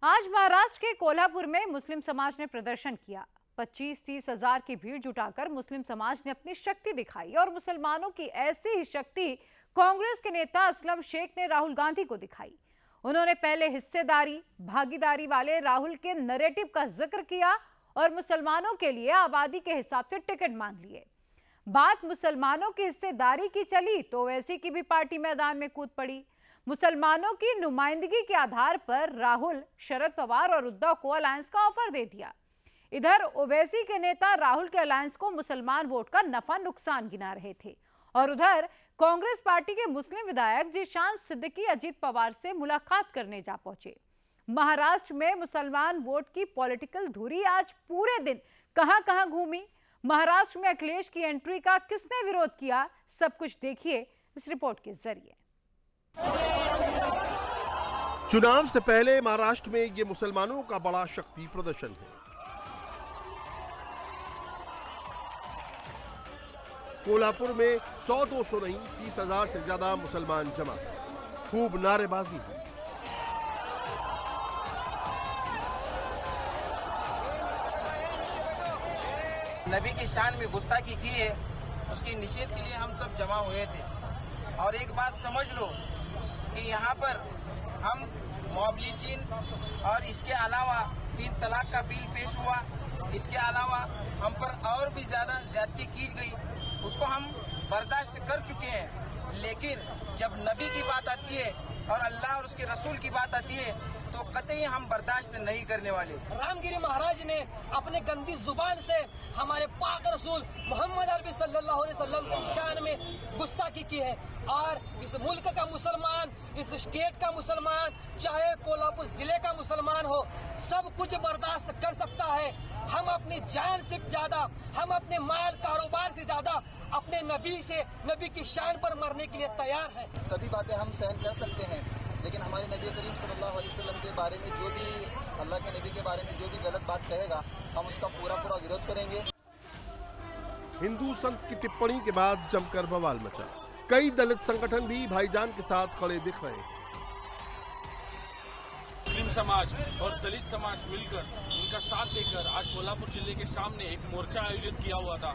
आज महाराष्ट्र के कोल्हापुर में मुस्लिम समाज ने प्रदर्शन किया। 25-30 हजार की भीड़ जुटाकर मुस्लिम समाज ने अपनी शक्ति दिखाई और मुसलमानों की ऐसी ही शक्ति कांग्रेस के नेता असलम शेख ने राहुल गांधी को दिखाई। उन्होंने पहले हिस्सेदारी भागीदारी वाले राहुल के नैरेटिव का जिक्र किया और मुसलमानों के लिए आबादी के हिसाब से टिकट मांग लिए। बात मुसलमानों की हिस्सेदारी की चली तो ओवैसी की भी पार्टी मैदान में कूद पड़ी। मुसलमानों की नुमाइंदगी के आधार पर राहुल, शरद पवार और उद्धव को अलायंस का ऑफर दे दिया। इधर ओवैसी के नेता राहुल के अलायंस को मुसलमान वोट का नफा नुकसान गिना रहे थे और उधर कांग्रेस पार्टी के मुस्लिम विधायक जीशान सिद्दीकी अजीत पवार से मुलाकात करने जा पहुंचे। महाराष्ट्र में मुसलमान वोट की पॉलिटिकल धुरी आज पूरे दिन कहां-कहां घूमी। महाराष्ट्र में अखिलेश की एंट्री का किसने विरोध किया, सब कुछ देखिए इस रिपोर्ट के जरिए। चुनाव से पहले महाराष्ट्र में ये मुसलमानों का बड़ा शक्ति प्रदर्शन है। कोल्हापुर में 100-200 नहीं 30,000 से ज्यादा मुसलमान जमा, खूब नारेबाजी हुई। नबी की शान में गुस्ताखी की है, उसकी निषेध के लिए हम सब जमा हुए थे। और एक बात समझ लो कि यहाँ पर हम मॉब लिंचिंग और इसके अलावा 3 तलाक का बिल पेश हुआ, इसके अलावा हम पर और भी ज्यादा ज्यादती की गई, उसको हम बर्दाश्त कर चुके हैं। लेकिन जब नबी की बात आती है और अल्लाह और उसके रसूल की बात आती है तो कतई हम बर्दाश्त नहीं करने वाले। रामगिरी महाराज ने अपने गंदी जुबान से हमारे पाक रसूल मोहम्मद अरबी सल्लल्लाहु अलैहि वसल्लम की शान में गुस्ताखी की है और इस मुल्क का मुसलमान, इस स्टेट का मुसलमान, चाहे कोल्हापुर जिले का मुसलमान हो, सब कुछ बर्दाश्त कर सकता है। हम अपनी जान से ज्यादा, हम अपने माल कारोबार से ज्यादा अपने नबी की शान पर मरने के लिए तैयार हैं। सभी बातें हम सहन कर सकते हैं, लेकिन हमारे नबी करीम सल्लल्लाहु अलैहि वसल्लम के बारे में जो भी, अल्लाह के नबी के बारे में जो भी गलत बात कहेगा, हम उसका पूरा विरोध करेंगे। हिंदू संत की टिप्पणी के बाद जमकर बवाल मचा। कई दलित संगठन भी भाईजान के साथ खड़े दिख रहे हैं। मुस्लिम समाज और दलित समाज मिलकर उनका साथ देकर आज कोल्हापुर जिले के सामने एक मोर्चा आयोजित किया हुआ था।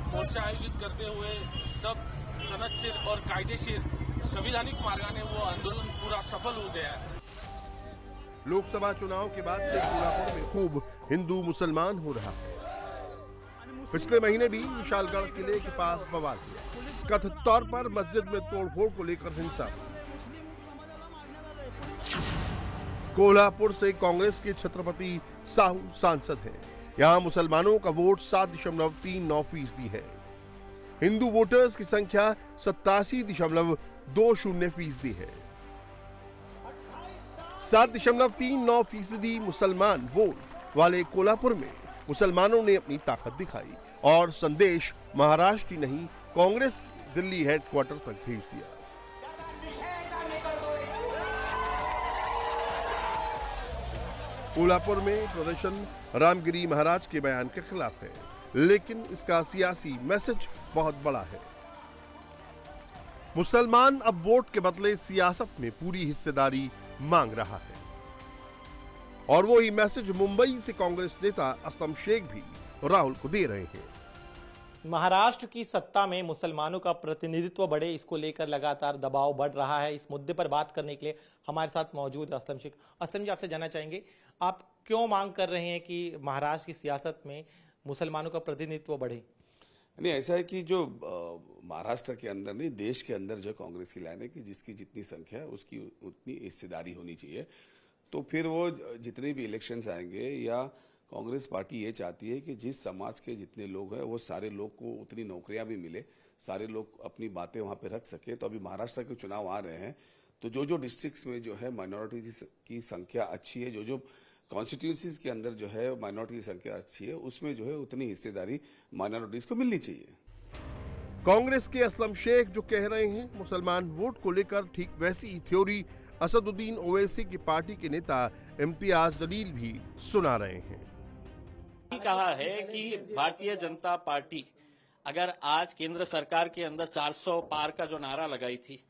मोर्चा आयोजित करते हुए सब सनदशीर और कायदेशीर संवैधानिक मार्गाने वो आंदोलन पूरा सफल हो गया है। लोकसभा चुनाव के बाद से कोल्हापुर में खूब हिंदू मुसलमान हो रहा है। पिछले महीने भी विशालगढ़ किले के पास बवाल हुआ। कथित तौर पर मस्जिद में तोड़फोड़ को लेकर हिंसा। कोल्हापुर से कांग्रेस के छत्रपति साहू सांसद हैं। यहां मुसलमानों का वोट 7.39% है। हिंदू वोटर्स की संख्या 87.20% है। 7.39% मुसलमान वोट वाले कोल्हापुर में मुसलमानों ने अपनी ताकत दिखाई और संदेश महाराष्ट्र की नहीं कांग्रेस की दिल्ली हेडक्वार्टर तक भेज दिया। कोल्हापुर में प्रदर्शन रामगिरी महाराज के बयान के खिलाफ है, लेकिन इसका सियासी मैसेज बहुत बड़ा है। मुसलमान अब वोट के बदले सियासत में पूरी हिस्सेदारी मांग रहा है और वो ही मैसेज मुंबई से कांग्रेस नेता असलम शेख भी राहुल को दे रहे हैं। महाराष्ट्र की सत्ता में मुसलमानों का प्रतिनिधित्व बढ़े, इसको लेकर लगातार दबाव बढ़ रहा है। इस मुद्दे पर बात करने के लिए हमारे साथ मौजूद है असलम शेख। असलम जी, आपसे जानना चाहेंगे, आप क्यों मांग कर रहे हैं कि महाराष्ट्र की सियासत में मुसलमानों का प्रतिनिधित्व बढ़े? नहीं, ऐसा है कि जो महाराष्ट्र के अंदर नहीं, देश के अंदर जो कांग्रेस की लाइन है कि जिसकी जितनी संख्या है उसकी उतनी हिस्सेदारी होनी चाहिए। तो फिर वो जितने भी इलेक्शंस आएंगे या कांग्रेस पार्टी ये चाहती है कि जिस समाज के जितने लोग हैं वो सारे लोग को उतनी नौकरियां भी मिले, सारे लोग अपनी बातें वहां पे रख सके। तो अभी महाराष्ट्र के चुनाव आ रहे हैं तो जो जो डिस्ट्रिक्ट्स में जो है माइनॉरिटी की संख्या अच्छी है, जो जो कॉन्स्टिट्यूंसीज के अंदर जो है माइनॉरिटी की संख्या अच्छी है, उसमें जो है उतनी हिस्सेदारी माइनॉरिटीज को मिलनी चाहिए। कांग्रेस के असलम शेख जो कह रहे हैं मुसलमान वोट को लेकर, ठीक वैसी ही थ्योरी असदुद्दीन ओवैसी की पार्टी के नेता इम्तियाज जलील भी सुना रहे हैं। कहा है कि भारतीय जनता पार्टी अगर आज केंद्र सरकार के अंदर 400 पार का जो नारा लगाई थी,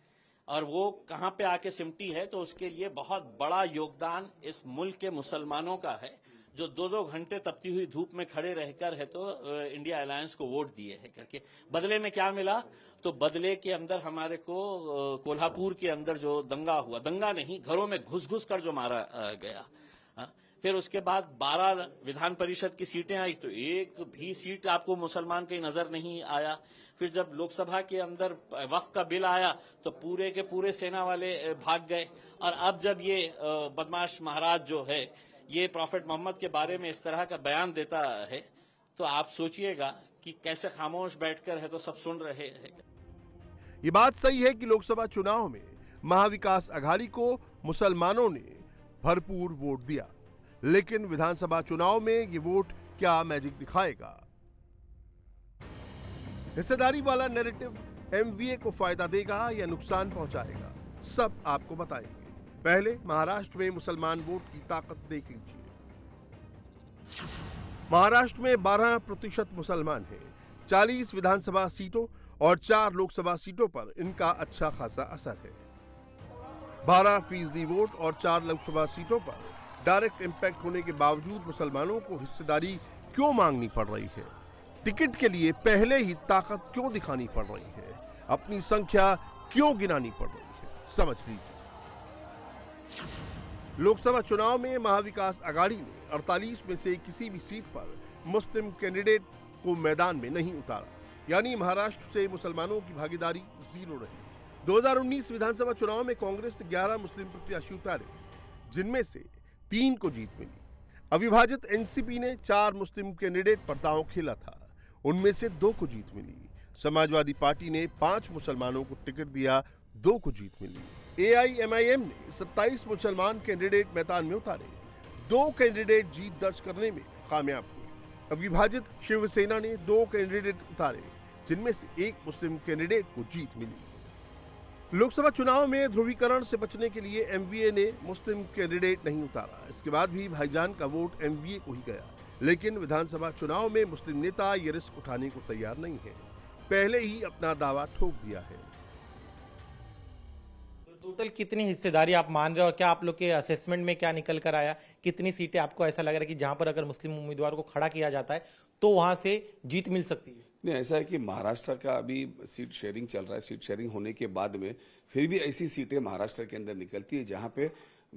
और वो कहाँ पे आके सिमटी है, तो उसके लिए बहुत बड़ा योगदान इस मुल्क के मुसलमानों का है, जो 2-2 घंटे तपती हुई धूप में खड़े रहकर है तो इंडिया अलायंस को वोट दिए है करके। बदले में क्या मिला? तो बदले के अंदर हमारे को कोल्हापुर के अंदर जो दंगा हुआ, दंगा नहीं, घरों में घुस कर जो मारा गया। फिर उसके बाद 12 विधान परिषद की सीटें आई तो एक भी सीट आपको मुसलमान कहीं नजर नहीं आया। फिर जब लोकसभा के अंदर वक्फ का बिल आया तो पूरे के पूरे सेना वाले भाग गए। और अब जब ये बदमाश महाराज जो है ये प्रॉफेट मोहम्मद के बारे में इस तरह का बयान देता है, तो आप सोचिएगा कि कैसे खामोश बैठकर है तो सब सुन रहे हैं। ये बात सही है कि लोकसभा चुनाव में महाविकास अघाड़ी को मुसलमानों ने भरपूर वोट दिया, लेकिन विधानसभा चुनाव में ये वोट क्या मैजिक दिखाएगा? हिस्सेदारी वाला नैरेटिव एमवीए को फायदा देगा या नुकसान पहुंचाएगा, सब आपको बताएंगे। पहले महाराष्ट्र में मुसलमान वोट की ताकत देख लीजिए। महाराष्ट्र में 12% मुसलमान हैं। 40 विधानसभा सीटों और 4 लोकसभा सीटों पर इनका अच्छा खासा असर है। 12% वोट और 4 लोकसभा सीटों पर डायरेक्ट इंपैक्ट होने के बावजूद मुसलमानों को हिस्सेदारी क्यों मांगनी पड़ रही है? टिकट के लिए पहले ही ताकत क्यों दिखानी पड़ रही है? अपनी संख्या क्यों गिनानी पड़ रही है? समझ लीजिए। लोकसभा चुनाव में महाविकास अघाड़ी ने 48 में से किसी भी सीट पर मुस्लिम कैंडिडेट को मैदान में नहीं उतारा, यानी महाराष्ट्र से मुसलमानों की भागीदारी 0 रही। 2019 विधानसभा चुनाव में कांग्रेस ने 11 मुस्लिम प्रत्याशी उतारे, जिनमें से 3 को जीत मिली। अविभाजित एनसीपी ने 4 मुस्लिम कैंडिडेट पर दांव खेला था, उनमें से 2 को जीत मिली। समाजवादी पार्टी ने 5 मुसलमानों को टिकट दिया, 2 को जीत मिली। एआईएमआईएम ने 27 मुसलमान कैंडिडेट मैदान में उतारे, 2 कैंडिडेट जीत दर्ज करने में कामयाब हुए। अविभाजित शिवसेना ने 2 कैंडिडेट उतारे, जिनमें से 1 मुस्लिम कैंडिडेट को जीत मिली। लोकसभा चुनाव में ध्रुवीकरण से बचने के लिए एमवीए ने मुस्लिम कैंडिडेट नहीं उतारा। इसके बाद भी भाईजान का वोट एमवीए को ही गया, लेकिन विधानसभा चुनाव में मुस्लिम नेता ये रिस्क उठाने को तैयार नहीं है, पहले ही अपना दावा ठोक दिया है। टोटल कितनी हिस्सेदारी आप मान रहे हो और क्या आप लोग के असेसमेंट में क्या निकल कर आया? कितनी सीटें आपको ऐसा लग रहा है कि जहां पर अगर मुस्लिम उम्मीदवार को खड़ा किया जाता है तो वहां से जीत मिल सकती है? नहीं, ऐसा है कि महाराष्ट्र का अभी सीट शेयरिंग चल रहा है। सीट शेयरिंग होने के बाद में फिर भी ऐसी सीटें महाराष्ट्र के अंदर निकलती है जहां पे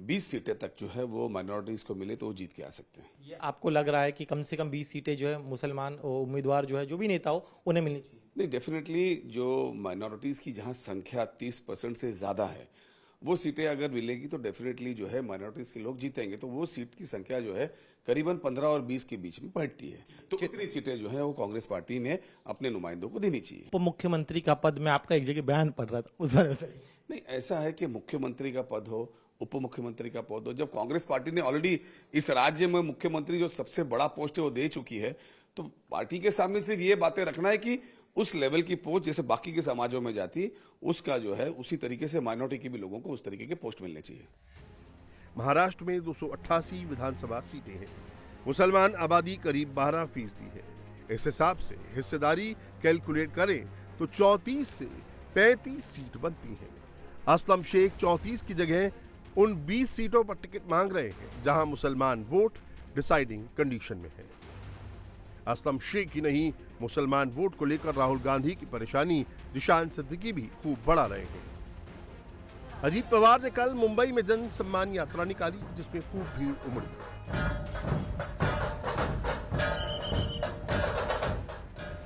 20 सीटें तक जो है वो माइनॉरिटीज को मिले तो वो जीत के आ सकते हैं। ये आपको लग रहा है कि कम से कम 20 सीटें जो है मुसलमान उम्मीदवार जो है, जो भी नेता हो, उन्हें मिलनी चाहिए? नहीं, डेफिनेटली जो माइनॉरिटीज की जहां संख्या 30% से ज्यादा है, वो सीटें अगर मिलेगी तो डेफिनेटली जो है माइनॉरिटीज के लोग जीतेंगे। तो वो सीट की संख्या जो है करीबन 15 और 20 के बीच में बैठती है। तो कितनी सीटें जो है वो कांग्रेस पार्टी ने अपने नुमाइंदों को देनी चाहिए। उप मुख्यमंत्री का पद में आपका एक जगह बयान पड़ रहा था, उस बारे में बताइए। नहीं, ऐसा है कि मुख्यमंत्री का पद हो, उप मुख्यमंत्री का पद हो, जब कांग्रेस पार्टी ने ऑलरेडी इस राज्य में मुख्यमंत्री जो सबसे बड़ा पोस्ट है वो दे चुकी है, तो पार्टी के सामने सिर्फ ये बातें रखना है कि उस लेवल की पोस्ट जैसे बाकी के समाजों में जाती, उसका जो है उसी तरीके से माइनॉरिटी के भी लोगों को उस तरीके के पोस्ट मिलने चाहिए। महाराष्ट्र में 288 विधानसभा सीटें हैं। मुसलमान आबादी करीब 12% है। इस हिसाब से हिस्सेदारी कैलकुलेट करें तो 34 से 35 सीट बनती हैं। असलम शेख 34 की जगह उन 20 सीटों पर टिकट मांग रहे हैं जहां मुसलमान वोट डिसाइडिंग कंडीशन में है। असलम शेख ही नहीं, मुसलमान वोट को लेकर राहुल गांधी की परेशानी जिशान सिद्दीकी भी खूब बढ़ा रहे हैं। अजीत पवार ने कल मुंबई में जन सम्मान यात्रा निकाली, जिसमें खूब भीड़ उमड़ी।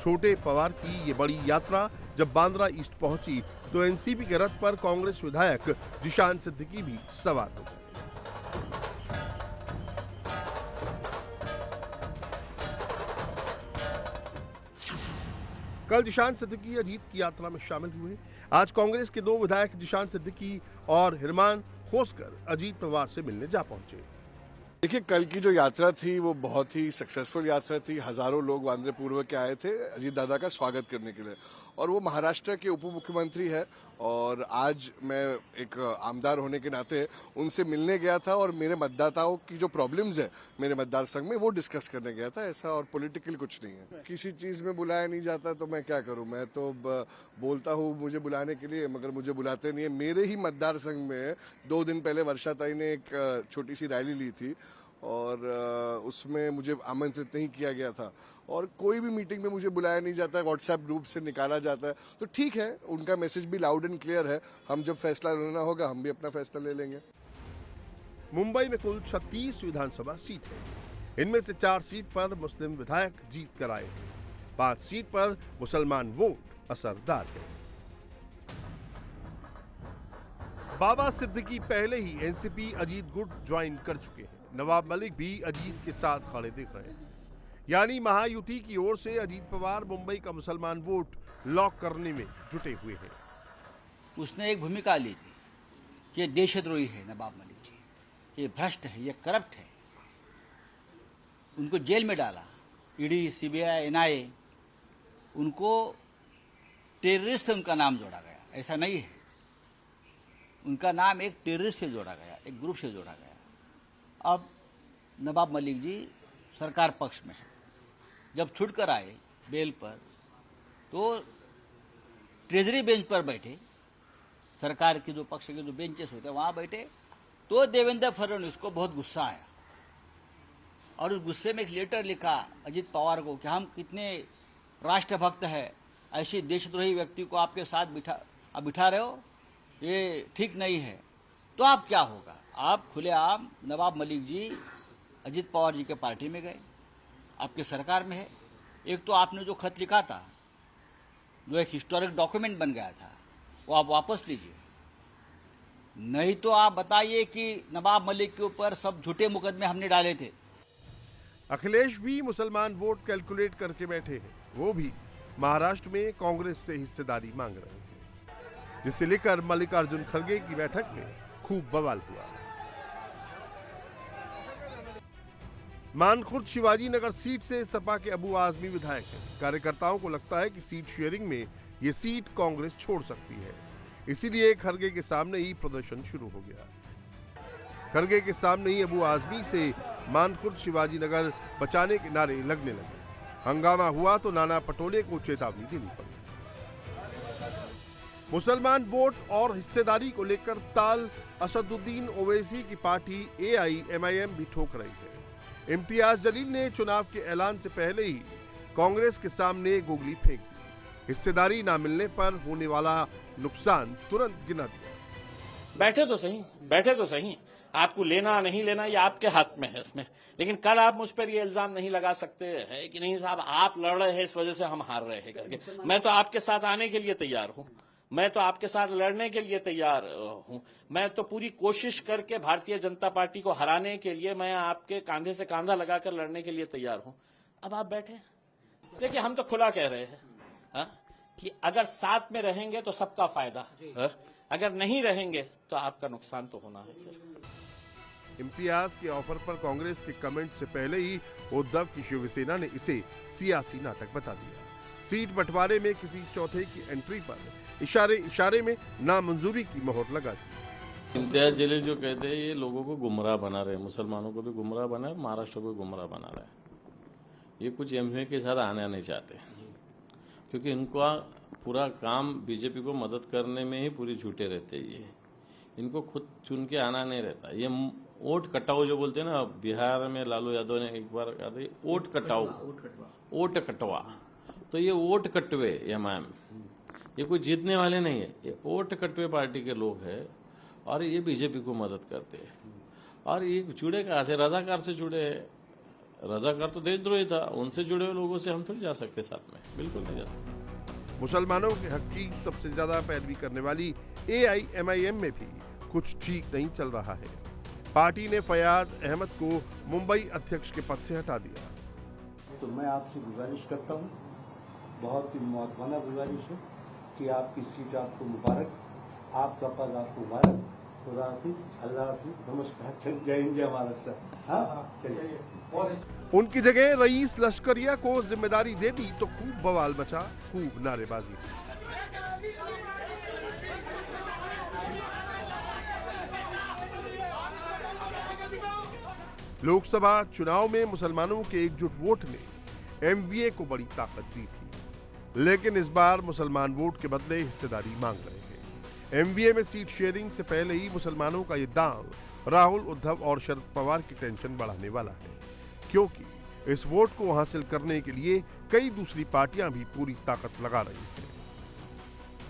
छोटे पवार की ये बड़ी यात्रा जब बांद्रा ईस्ट पहुंची तो एनसीपी के रथ पर कांग्रेस विधायक जिशान सिद्दीकी भी सवार हो गए। कल जिशान सिद्दीकी अजीत की यात्रा में शामिल हुए। आज कांग्रेस के 2 विधायक जिशान सिद्दीकी और हिरमान खोसकर अजीत पवार से मिलने जा पहुंचे। देखिए, कल की जो यात्रा थी वो बहुत ही सक्सेसफुल यात्रा थी। हजारों लोग बांद्रा पूर्व के आए थे अजीत दादा का स्वागत करने के लिए, और वो महाराष्ट्र के उप मुख्यमंत्री है। और आज मैं एक आमदार होने के नाते उनसे मिलने गया था और मेरे मतदाताओं की जो प्रॉब्लम्स है मेरे मतदार संघ में वो डिस्कस करने गया था। ऐसा और पॉलिटिकल कुछ नहीं है। किसी चीज में बुलाया नहीं जाता तो मैं क्या करूं, मैं तो बोलता हूं मुझे बुलाने के लिए, मगर मुझे बुलाते नहीं है। मेरे ही मतदार संघ में 2 दिन पहले वर्षाताई ने एक छोटी सी रैली ली थी और उसमें मुझे आमंत्रित नहीं किया गया था। और कोई भी मीटिंग में मुझे बुलाया नहीं जाता है, व्हाट्सएप ग्रुप से निकाला जाता है। तो ठीक है, उनका मैसेज भी लाउड एंड क्लियर है। हम जब फैसला लेना होगा हम भी अपना फैसला ले लेंगे। मुंबई में कुल 36 विधानसभा सीट है। इनमें से 4 सीट पर मुस्लिम विधायक जीत कर आए हैं। 5 सीट पर मुसलमान वोट असरदार है। बाबा सिद्दीकी पहले ही एनसीपी अजीत गुट ज्वाइन कर चुके हैं। नवाब मलिक भी अजीत के साथ खड़े दिख रहे हैं। यानी महायुति की ओर से अजीत पवार मुंबई का मुसलमान वोट लॉक करने में जुटे हुए हैं। उसने एक भूमिका ली थी कि ये देशद्रोही है नवाब मलिक जी, ये भ्रष्ट है, ये करप्ट है। उनको जेल में डाला, ईडी, सीबीआई, एनआईए, उनको टेररिस्ट से उनका नाम जोड़ा गया। ऐसा नहीं है, उनका नाम एक टेररिस्ट से जोड़ा गया, एक ग्रुप से जोड़ा गया। अब नवाब मलिक जी सरकार पक्ष में है। जब छूटकर आए बेल पर तो ट्रेजरी बेंच पर बैठे, सरकार के जो पक्ष के जो बेंचेस होते हैं वहां बैठे, तो देवेंद्र फडणवीस को बहुत गुस्सा आया और उस गुस्से में एक लेटर लिखा अजीत पवार को कि हम कितने राष्ट्रभक्त है, ऐसे देशद्रोही व्यक्ति को आपके साथ बिठा रहे हो, ये ठीक नहीं है। तो आप क्या होगा, आप खुलेआम नवाब मलिक जी अजीत पवार जी के पार्टी में गए, आपके सरकार में है। एक तो आपने जो खत लिखा था, जो एक हिस्टोरिक डॉक्यूमेंट बन गया था, वो आप वापस लीजिए, नहीं तो आप बताइए कि नवाब मलिक के ऊपर सब झूठे मुकदमे हमने डाले थे। अखिलेश भी मुसलमान वोट कैलकुलेट करके बैठे हैं। वो भी महाराष्ट्र में कांग्रेस से हिस्सेदारी मांग रहे हैं, जिसे लेकर मल्लिकार्जुन खड़गे की बैठक में खूब बवाल हुआ। मानखुर्द शिवाजी नगर सीट से सपा के अबू आजमी विधायक हैं। कार्यकर्ताओं को लगता है कि सीट शेयरिंग में ये सीट कांग्रेस छोड़ सकती है, इसीलिए खड़गे के सामने ही प्रदर्शन शुरू हो गया। खड़गे के सामने ही अबू आजमी से मानखुर्द शिवाजी नगर बचाने के नारे लगने लगे। हंगामा हुआ तो नाना पटोले को चेतावनी देनी पड़ी। मुसलमान वोट और हिस्सेदारी को लेकर ताल असदुद्दीन ओवैसी की पार्टी AIMIM भी ठोक रही है। इम्तियाज जलील ने चुनाव के ऐलान से पहले ही कांग्रेस के सामने गोगली फेंक दी। हिस्सेदारी ना मिलने पर होने वाला नुकसान तुरंत गिना दिया। बैठे तो सही, आपको लेना नहीं लेना ये आपके हाथ में है इसमें, लेकिन कल आप मुझ पर ये इल्जाम नहीं लगा सकते हैं कि नहीं साहब आप लड़ रहे हैं इस वजह से हम हार रहे हैं करके। मैं तो आपके साथ आने के लिए तैयार हूं, मैं तो आपके साथ लड़ने के लिए तैयार हूं। मैं तो पूरी कोशिश करके भारतीय जनता पार्टी को हराने के लिए मैं आपके कांधे से कांधा लगाकर लड़ने के लिए तैयार हूं। अब आप बैठे, देखिए हम तो खुला कह रहे हैं कि अगर साथ में रहेंगे तो सबका फायदा, अगर नहीं रहेंगे तो आपका नुकसान तो होना है। इम्तियाज के ऑफर पर कांग्रेस के कमेंट से पहले ही उद्धव की शिवसेना ने इसे सियासी नाटक बता दिया। सीट बंटवारे में किसी चौथे की एंट्री पर इशारे में नामंजूरी की मोहर लगा दी। इम्तियाज जलील जो कहते हैं ये लोगों को गुमराह बना रहे हैं, मुसलमानों को भी गुमराह बना रहे, महाराष्ट्र को भी गुमराह बना रहे हैं। ये कुछ एमपी के साथ आना नहीं चाहते, क्योंकि इनका पूरा काम बीजेपी को मदद करने में ही पूरी झूठे रहते हैं। ये इनको खुद चुन के आना नहीं रहता। ये वोट कटाओ जो बोलते हैं ना, बिहार में लालू यादव ने एक बार कहा था वोट कटाओ, वोट कटवा, तो ये वोट कटवे एमआईएम, ये कोई जीतने वाले नहीं है, ये वोट कटवे पार्टी के लोग हैं और ये बीजेपी को मदद करते हैं। और ये जुड़े कहाँ से, रजाकार से जुड़े हैं। रजाकार तो देशद्रोही था, उनसे जुड़े हुए लोगों से हम थोड़ी जा सकते साथ में, बिल्कुल नहीं जा सकते। मुसलमानों के हक की सबसे ज्यादा पैरवी करने वाली AIMIM में भी कुछ ठीक नहीं चल रहा है। पार्टी ने फयाद अहमद को मुंबई अध्यक्ष के पद से हटा दिया। तो मैं आपसे गुजारिश करता हूँ, बहुत ही महत्वपूर्ण गुजारिश है कि आपकी सीट आपको मुबारक, आपका पद आपको मुबारक। खुदा हाफिज, अल्लाह हाफिज, नमस्कार, जय हिंद, जय महाराष्ट्र। हाँ चलिए। उनकी जगह रईस लश्करिया को जिम्मेदारी दे दी तो खूब बवाल मचा, खूब नारेबाजी। लोकसभा चुनाव में मुसलमानों के एकजुट वोट ने एमवीए को बड़ी ताकत दी थी, लेकिन इस बार मुसलमान वोट के बदले हिस्सेदारी मांग रहे हैं। एमवीए में सीट शेयरिंग से पहले ही मुसलमानों का ये दांव राहुल, उद्धव और शरद पवार की टेंशन बढ़ाने वाला है, क्योंकि इस वोट को हासिल करने के लिए कई दूसरी पार्टियां भी पूरी ताकत लगा रही हैं।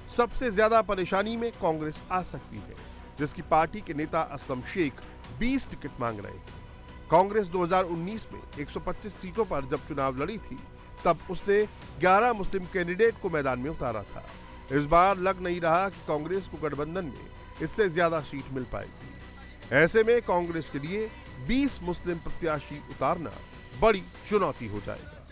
सबसे ज्यादा परेशानी में कांग्रेस आ सकती है, जिसकी पार्टी के नेता असलम शेख 20 टिकट मांग रहे हैं। कांग्रेस 2019 में 125 सीटों पर जब चुनाव लड़ी थी, तब उसने 11 मुस्लिम कैंडिडेट को मैदान में उतारा था। इस बार लग नहीं रहा कि कांग्रेस को गठबंधन में इससे ज्यादा सीट मिल पाएगी। ऐसे में कांग्रेस के लिए 20 मुस्लिम प्रत्याशी उतारना बड़ी चुनौती हो जाएगा।